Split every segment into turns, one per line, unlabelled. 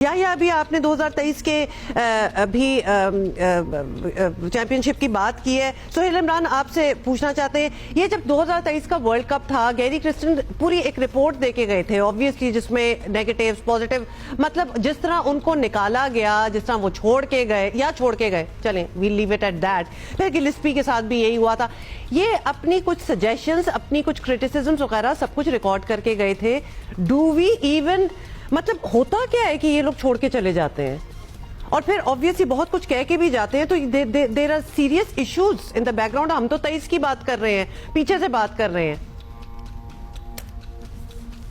या अभी आपने 2023 के भी चैंपियनशिप की बात की है। सोहेल इमरान आपसे पूछना चाहते हैं, ये जब 2023 का वर्ल्ड कप था, गैरी क्रिस्टन पूरी एक रिपोर्ट देके गए थे ऑब्वियसली, जिसमें नेगेटिव पॉजिटिव, मतलब जिस तरह उनको निकाला गया, जिस तरह वो छोड़ के गए, चलें we leave it at that. फिर गिलिस्पी के साथ भी यही हुआ था। ये अपनी कुछ सजेशंस, अपनी कुछ क्रिटिसिज्म्स वगैरह सब कुछ रिकॉर्ड करके गए थे। डू वी इवन, मतलब होता क्या है कि ये लोग छोड़ के चले जाते हैं और फिर ऑब्वियसली बहुत कुछ कह के भी जाते हैं, तो there are serious issues in the background. हम तो 23 की बात कर रहे हैं, पीछे से बात कर रहे हैं।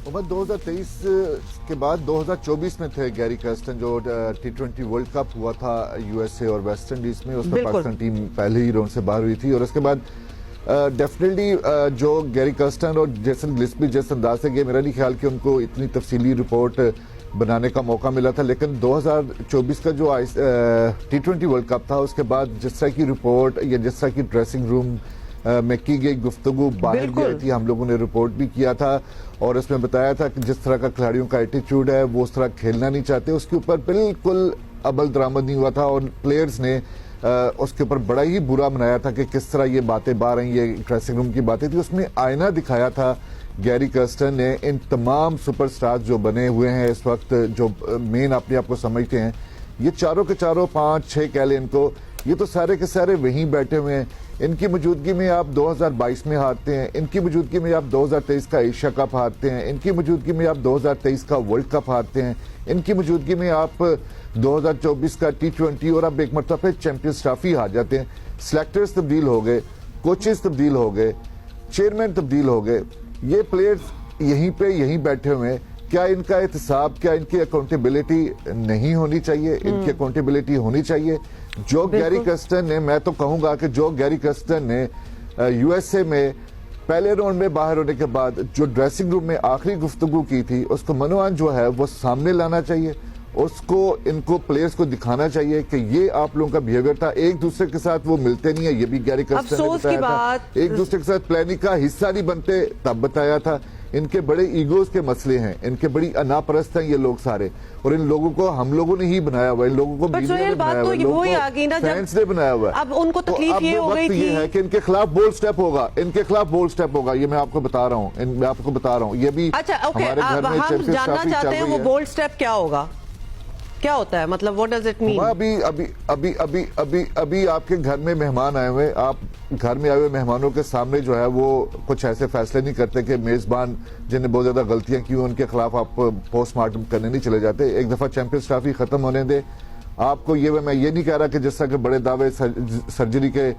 2023 के बाद 2024 में थे गैरी कर्स्टन, जो T20 वर्ल्ड कप हुआ था यूएसए और वेस्ट इंडीज में, उसमें पाकिस्तान टीम पहले ही राउंड से बाहर हुई थी। और उसके बाद डेफिनेटली जो गैरी कर्स्टन और जेसन गिलिस्पी जिस अंदाज से गए, मेरा नहीं ख्याल कि उनको इतनी तफसीली रिपोर्ट बनाने का मौका मिला था। लेकिन 2024 का जो T20 वर्ल्ड कप था, उसके बाद जिस तरह की रिपोर्ट या जिस तरह की ड्रेसिंग रूम में की गई गुफ्तगू बाहर भी आई थी, हम लोगों ने रिपोर्ट भी किया था और उसमें बताया था कि जिस तरह का खिलाड़ियों का एटीट्यूड है, वो उस तरह खेलना नहीं चाहते, उसके ऊपर बिल्कुल अमल दरामद नहीं हुआ था। और प्लेयर्स ने उसके ऊपर बड़ा ही बुरा मनाया था कि किस तरह ये बातें बाहर आई, ये ड्रेसिंग रूम की बातें थी। उसमें आईना दिखाया था गैरी कर्स्टन ने इन तमाम सुपरस्टार्स जो बने हुए हैं इस वक्त, जो मेन अपने आप को समझते हैं, ये चारों के चारों 5-6 कह लें इनको, ये तो सारे के सारे वहीं बैठे हुए हैं। इनकी मौजूदगी में आप 2022 में हारते हैं, इनकी मौजूदगी में आप 2023 का एशिया कप हारते हैं, इनकी मौजूदगी में आप 2023 का वर्ल्ड कप हारते हैं, इनकी मौजूदगी में आप 2024 का T20 और आप एक मरतबा फिर चैंपियंस ट्रॉफी हार जाते हैं। सिलेक्टर्स तब्दील हो गए, कोचेस तब्दील हो गए, चेयरमैन तब्दील हो गए, ये प्लेयर्स यहीं बैठे हुए हैं। क्या इनका एहतसाब, क्या इनकी अकाउंटेबिलिटी नहीं होनी चाहिए? इनकी अकाउंटेबिलिटी होनी चाहिए। जो गैरी कर्स्टन ने, मैं तो कहूंगा कि जो गैरी कर्स्टन ने यूएसए में पहले राउंड में बाहर होने के बाद जो ड्रेसिंग रूम में आखिरी गुफ्तगू की थी, उसको मनोअन जो है वो सामने लाना चाहिए। उसको इनको प्लेयर्स को दिखाना चाहिए कि ये आप लोगों का बिहेवियर था। एक दूसरे के साथ वो मिलते नहीं है, ये भी गैरी कर्स्टन ने बताया था। एक दूसरे के साथ प्लानिंग का हिस्सा नहीं बनते, तब बताया था। इनके बड़े ईगोज के मसले हैं, इनके बड़ी अनापरस्त हैं ये लोग सारे, और इन लोगों को हम लोगों ने ही बनाया हुआ है, इन लोगों को मीडिया ने बनाया हुआ है, लोगों को फैंस ने बनाया हुआ है।
अब उनको तकलीफ ये हो गई थी,
ये है कि इनके खिलाफ बोल्ड स्टेप होगा, इनके खिलाफ बोल्ड स्टेप होगा, ये मैं आपको बता रहा हूँ, मैं आपको बता रहा हूँ। ये भी
अच्छा,
हमारे घर में
हम जानना चाहते हैं वो बोल्ड स्टेप क्या होगा, क्या होता है, मतलब व्हाट डज इट मीन?
अभी आपके घर में मेहमान आए हुए, आप घर में आए हुए मेहमानों के सामने जो है वो कुछ ऐसे फैसले नहीं करते कि मेजबान जिन्हें बहुत ज्यादा गलतियां की उनके खिलाफ आप पोस्टमार्टम करने नहीं चले जाते। एक दफा चैंपियंस ट्रॉफी खत्म होने दे आपको। ये मैं ये नहीं कह रहा कि जिस तरह के बड़े दावे सर्जरी के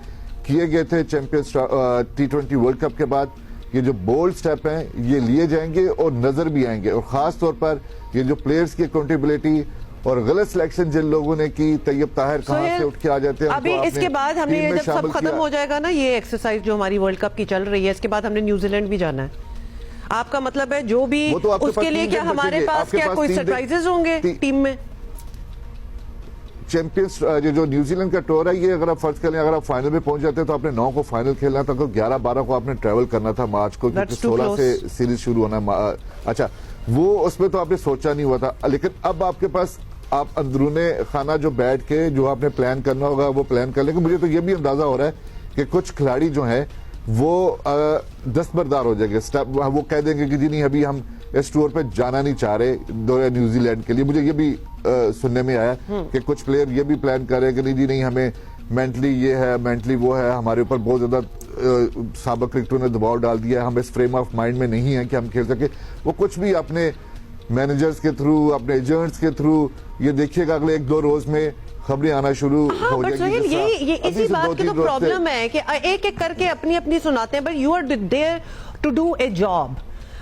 किए गए थे चैंपियंस T20 वर्ल्ड कप के बाद, ये जो बोल्ड स्टेप हैं ये लिए जाएंगे और नजर भी आएंगे। और खास तौर पर ये जो प्लेयर्स की अकाउंटेबिलिटी और गलत सिलेक्शन जिन लोगों ने की, तैयब ताहिर कहां से उठ के आ जाते हैं।
अभी इसके बाद हमने जब सब खत्म हो जाएगा ना, ये एक्सरसाइज जो हमारी वर्ल्ड कप की चल रही है, इसके बाद हमने न्यूजीलैंड भी जाना है। आपका मतलब है जो भी तो उसके लिए क्या हमारे पास क्या कोई सरप्राइजेस होंगे टीम में?
चैंपियंस जो न्यूजीलैंड का टूर है, ये अगर आप फर्ज करें, अगर आप फाइनल में पहुंच जाते हैं तो आपने 9 को फाइनल खेलना था, तो 11-12 को आपने ट्रेवल करना था मार्च को, क्योंकि 16 से सीरीज शुरू होना। अच्छा, वो उसमें तो आपने सोचा नहीं हुआ था। लेकिन अब आपके पास आप अंदरूने खाना जो बैठ के जो आपने प्लान करना होगा वो प्लान कर लेंगे। मुझे तो ये भी अंदाजा हो रहा है कि कुछ खिलाड़ी जो हैं वो दस्तबरदार हो जाएंगे, वो कह देंगे कि जी नहीं, अभी हम इस टूर पे जाना नहीं चाह रहे न्यूजीलैंड के लिए। मुझे ये भी सुनने में आया कि कुछ प्लेयर ये भी प्लान कर रहे हैं कि नहीं जी नहीं, हमें मेंटली ये है, मेंटली वो है, हमारे ऊपर बहुत ज्यादा साबिक क्रिकेटरों ने दबाव डाल दिया है, हम इस फ्रेम ऑफ माइंड में नहीं है कि हम खेल सके। वो कुछ भी अपने मैनेजर्स के थ्रू, अपने एजेंट्स के थ्रू, ये देखिएगा अगले 1-2 रोज में खबरें आना शुरू हो जाएगी।
ये इसी बात की तो प्रॉब्लम है कि एक एक करके अपनी सुनाते हैं, but you are there to do a job.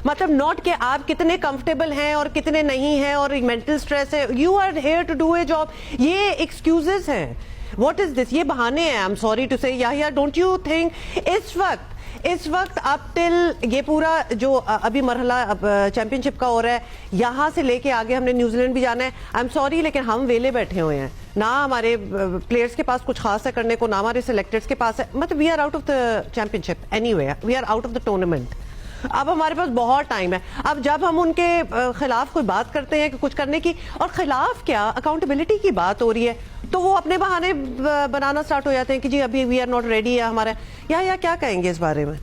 मतलब नॉट कि आप कितने कंफर्टेबल हैं और कितने नहीं हैं और मेंटल स्ट्रेस है, you are here to do a job. ये एक्सक्यूजेस हैं, व्हाट इज दिस? ये बहाने हैं। आई एम सॉरी टू से, या डोंट यू थिंक इस वक्त अप टिल ये पूरा जो अभी मरहला चैंपियनशिप का हो रहा है, यहां से लेके आगे हमने न्यूजीलैंड भी जाना है। आई एम सॉरी, लेकिन हम वेले बैठे हुए हैं ना, हमारे प्लेयर्स के पास कुछ खास है करने को, ना हमारे सिलेक्टर्स के पास है। मतलब we are out of the championship anyway, we are out of the tournament. अब हमारे पास बहुत टाइम है। अब जब हम उनके खिलाफ कोई बात करते हैं कि कुछ करने की, और खिलाफ क्या, अकाउंटेबिलिटी की बात हो रही है, तो वो अपने बहाने बनाना स्टार्ट हो जाते हैं कि जी अभी वी आर नॉट रेडी है हमारा। या क्या कहेंगे इस बारे में?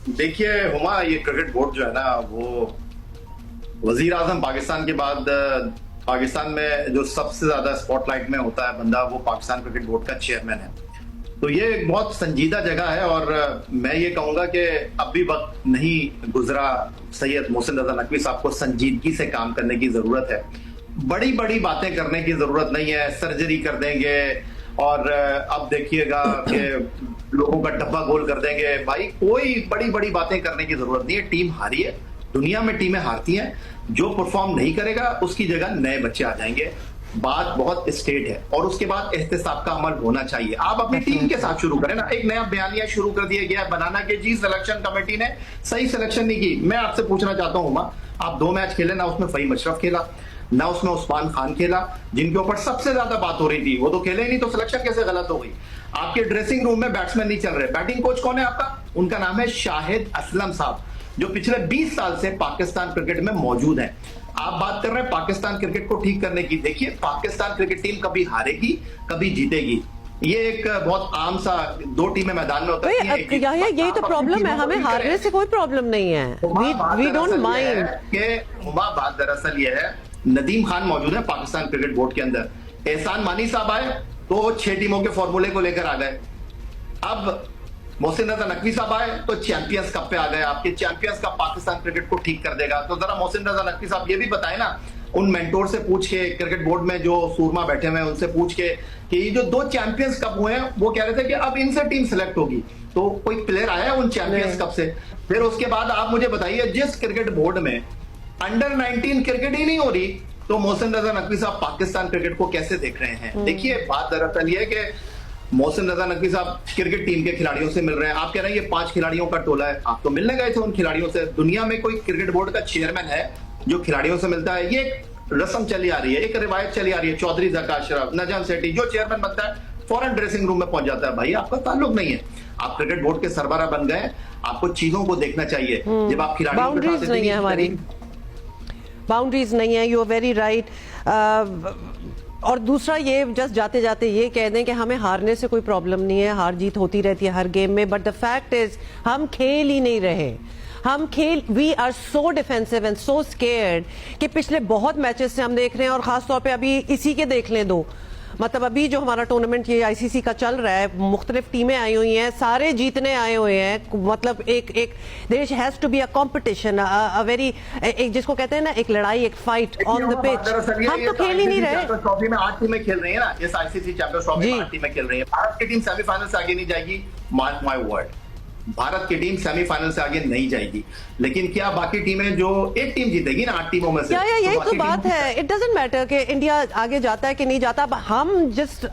देखिए हुमा, ये क्रिकेट बोर्ड जो है ना, वो वजीर आजम पाकिस्तान के बाद पाकिस्तान में जो सबसे ज्यादा स्पॉटलाइट में होता है बंदा, वो पाकिस्तान क्रिकेट बोर्ड का चेयरमैन है। तो ये एक बहुत संजीदा जगह है, और मैं ये कहूंगा कि अब भी वक्त नहीं गुजरा सैयद मोहसिन रजा नकवी साहब को संजीदगी से काम करने की जरूरत है। बड़ी बड़ी बातें करने की जरूरत नहीं है, सर्जरी कर देंगे और अब देखिएगा कि लोगों का डब्बा गोल कर देंगे। भाई कोई बड़ी बड़ी बातें करने की जरूरत नहीं है। टीम हारी है, दुनिया में टीमें हारती हैं, जो परफॉर्म नहीं करेगा उसकी जगह नए बच्चे आ जाएंगे। बात बहुत स्टेट है, और उसके बाद एहतसाब का अमल होना चाहिए। आप अपनी टीम के साथ शुरू करें ना। एक नया बयानिया शुरू कर दिया गया बनाना के जी सिलेक्शन कमेटी ने सही सिलेक्शन नहीं की। मैं आपसे पूछना चाहता हूं मां, आप 2 मैच खेले ना, उसमें फहीम अशरफ खेला ना, उसमें उस्मान खान खेला, जिनके ऊपर सबसे ज्यादा बात हो रही थी, वो तो खेले ही नहीं, तो सिलेक्शन कैसे गलत हो गई? आपके ड्रेसिंग रूम में बैट्समैन नहीं चल रहे। बैटिंग कोच कौन है आपका? उनका नाम है शाहिद असलम साहब, जो पिछले 20 साल से पाकिस्तान क्रिकेट में मौजूद है। आप बात कर रहे हैं पाकिस्तान क्रिकेट को ठीक करने की। देखिए पाकिस्तान क्रिकेट टीम कभी हारेगी कभी जीतेगी, ये एक बहुत आम सा 2 टीमें मैदान में होता है।
यही तो प्रॉब्लम है, हमें हारने से कोई प्रॉब्लम नहीं है। We don't mind.
बात दरअसल ये है, नदीम खान मौजूद है पाकिस्तान क्रिकेट बोर्ड के अंदर, एहसान मानी साहब आए तो 6 टीमों के फॉर्मूले को लेकर आ गए। अब मोहसिन रजा नकवी साहब आए तो चैंपियंस कप पे आ गए। आपके चैंपियंस कप पाकिस्तान क्रिकेट को ठीक कर देगा। तो जरा मोहसिन रजा नकवी साहब ये भी बताए ना, उन मेंटोर से पूछ के, क्रिकेट बोर्ड में जो सूरमा बैठे हुए हैं उनसे पूछ के कि ये जो 2 चैंपियंस कप हुए हैं, वो कह रहे थे कि अब इनसे टीम सिलेक्ट होगी। तो कोई प्लेयर आया उन चैंपियंस कप से? फिर उसके बाद आप मुझे बताइए, जिस क्रिकेट बोर्ड में अंडर 19 क्रिकेट ही नहीं हो रही, तो मोहसिन रजा नकवी साहब पाकिस्तान क्रिकेट को कैसे देख रहे हैं? देखिए बात दरअसल ये है कि मोहसिन रजा नकवी साहब क्रिकेट टीम के खिलाड़ियों से मिल रहे हैं। आप कह रहे हैं ये 5 खिलाड़ियों का टोला है, आप तो मिलने गए थे उन खिलाड़ियों से। दुनिया में कोई क्रिकेट बोर्ड का चेयरमैन है जो खिलाड़ियों से मिलता है? ये एक रस्म चली आ रही है, एक रिवायत चली आ रही है। चौधरी जका अशरफ, नजम सेठी, जो चेयरमैन बनता है फौरन ड्रेसिंग रूम में पहुंच जाता है। भाई आपका ताल्लुक नहीं है, आप क्रिकेट बोर्ड के सरबराह बन गए, आपको चीजों को देखना चाहिए। जब आप खिलाड़ियों
बाउंड्रीज नहीं है, हमारी बाउंड्रीज नहीं है। You are very right. और दूसरा ये जस्ट जाते जाते ये कह दें कि हमें हारने से कोई प्रॉब्लम नहीं है, हार जीत होती रहती है हर गेम में, बट द फैक्ट इज हम खेल ही नहीं रहे। We are so defensive and so scared कि पिछले बहुत मैचेस से हम देख रहे हैं, और खासतौर पे अभी इसी के देख लें 2, मतलब अभी जो हमारा टूर्नामेंट ये आईसीसी का चल रहा है, मुख्तलिफ टीमें आई हुई हैं, सारे जीतने आए हुए हैं। मतलब एक there has to be a competition, a very, एक जिसको कहते हैं ना, एक लड़ाई, एक फाइट ऑन द पिच। हम तो खेल ही नहीं रहे।
ट्रॉफी में 8 टीमें खेल रही है ना, इस आईसीसी चैंपियंस ट्रॉफी में 8 टीमें खेल रही है। भारत की टीम सेमीफाइनल से आगे नहीं जाएगी, मार्क माय वर्ड, भारत की टीम सेमीफाइनल से आगे नहीं जाएगी। लेकिन क्या बाकी टीमें, जो एक टीम जीतेगी ना 8 टीमों में से,
यही तो बात है। इट डजंट मैटर कि इंडिया आगे जाता है कि नहीं जाता,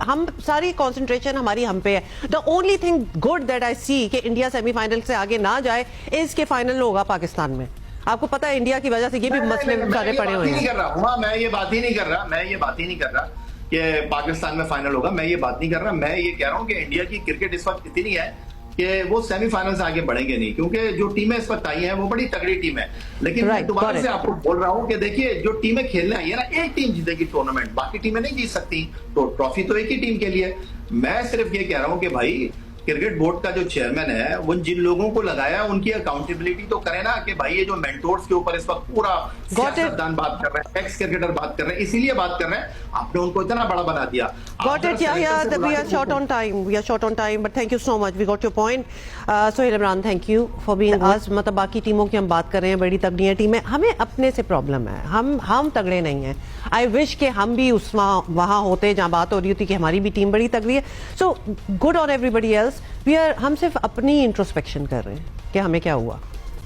हम सारी कंसंट्रेशन हमारी हम पे है। The only thing good that I see कि इंडिया सेमीफाइनल से आगे ना जाए, इसके फाइनल होगा पाकिस्तान में। आपको पता है इंडिया की वजह से ये भी मसले सारे पड़े हुए हैं।
मैं ये बात ही नहीं कर रहा कि पाकिस्तान में फाइनल होगा। मैं ये बात नहीं कर रहा, मैं ये कह रहा हूं कि इंडिया की क्रिकेट इस वक्त इतनी है कि वो सेमीफाइनल से आगे बढ़ेंगे नहीं, क्योंकि जो टीमें इस वक्त आई हैं वो बड़ी तगड़ी टीम है। लेकिन मैं दोबारा से आपको बोल रहा हूं कि देखिए, जो टीमें खेलने आई है ना, एक टीम जीतेगी टूर्नामेंट, बाकी टीमें नहीं जीत सकती, तो ट्रॉफी तो एक ही टीम के लिए। मैं सिर्फ ये कह रहा हूं कि भाई क्रिकेट बोर्ड का जो चेयरमैन है, वो जिन लोगों को लगाया उनकी अकाउंटेबिलिटी तो करे ना, कि भाई ये जो मेंटोर्स के ऊपर इस वक्त पूरा सियासतदान बात कर रहे हैं, एक्स क्रिकेटर बात कर रहे हैं, इसीलिए बात कर रहे हैं, आपने उनको इतना बड़ा बना दिया।
Got it, yeah, we are short on time, but thank you so much, we got your point. Sohail Imran, thank you for being us. मतलब बाकी टीमों की हम बात कर रहे हैं, बड़ी तगड़ी टीमें, हमें अपने से प्रॉब्लम है, हम तगड़े नहीं हैं। आई विश कि हम भी वहाँ होते जहाँ बात हो रही होती कि हमारी भी टीम बड़ी तगड़ी है। So good on everybody else, हम सिर्फ अपनी इंट्रोस्पेक्शन कर रहे हैं कि हमें क्या हुआ।